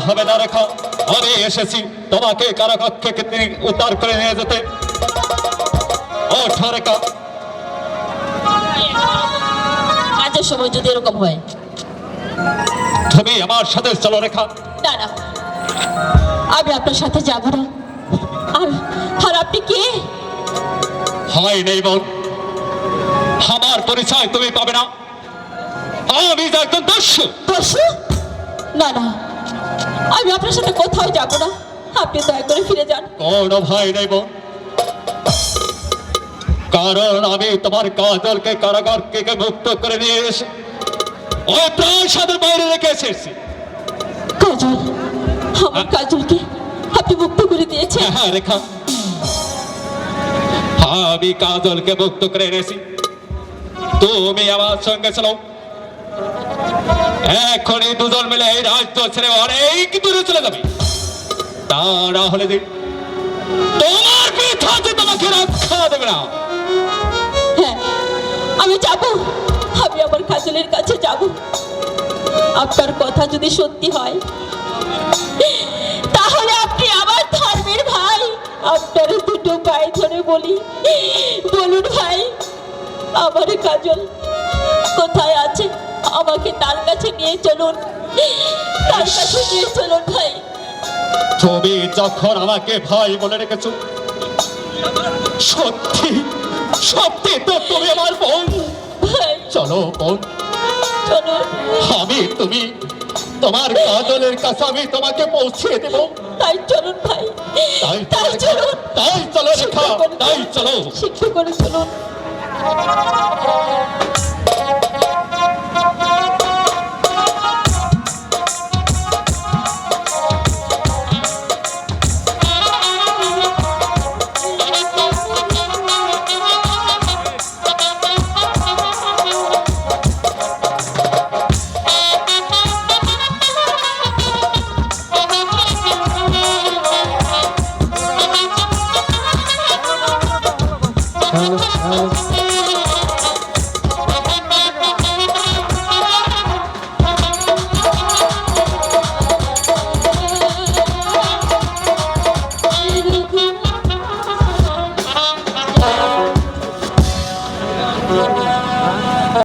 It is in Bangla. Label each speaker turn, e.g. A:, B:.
A: হবে না রেখা। আমি এসেছি তোমাকে কারাকক্ষে উদ্ধার করে নিয়ে যেতে। ওঠো রেখা।
B: কাজের সময় যদি এরকম হয়,
A: তুমি আমার সাথে চলো রেখা।
B: না না, আমি আপনার সাথে যাব না। আর আর আপনি কে?
A: হয় নেই বোন, আমার পরিচয় তুমি পাবে না। আমি একজন দস্যু।
B: দস্যু? না না, আমি আপনার সাথে কোথাও যাব না। আপনি দয়া করে ফিরে যান।
A: কোনো ভয় নেই বোন, কারণ আমি তোমার কাজলকে কারাগার থেকে মুক্ত করে নিয়ে এসে ওই প্রাসাদের বাইরে রেখে এসেছি।
B: কাজল? আমার কাজলকে আপনি মুক্ত করে দিয়েছেন?
A: হ্যাঁ রেখা, আমি কাজলকে মুক্ত করে এনেছি। তুমি আমার সঙ্গে চলো, এখনই দুজন মিলে এই রাজ্য ছেড়ে অনেক দূরে চলে যাবে। তা না হলে তোমার পিতা যে তোমাকে রক্ষা দেবে না।
B: হ্যাঁ, আমি যাব। আমি আমার কাজলের কাছে যাব। আপনার কথা যদি সত্যি হয়, তাহলে আপনি আমার ধর্মের ভাই। আপনার দুটো পায়ে ধরে বলি, বলুন ভাই, আমার কাজল কোথায় আছে? আমাকে তার কাছে নিয়ে চলুন, তার কাছে নিয়ে চলুন ভাই।
A: তুমি যখন আমাকে ভাই বলে রেখেছো, সত্যি সত্যি তো তুমি আমার বোন।
B: ভাই
A: চলো বোন,
B: চলুন।
A: তুমি তোমার কাজলের কাছে আমি তোমাকে পৌঁছে দেব।
B: তাই চলুন ভাই,
A: তাই
B: তাই চলুন।
A: তাই চলো রেখা, তাই চলো।
B: শিক্ষা করে চলুন।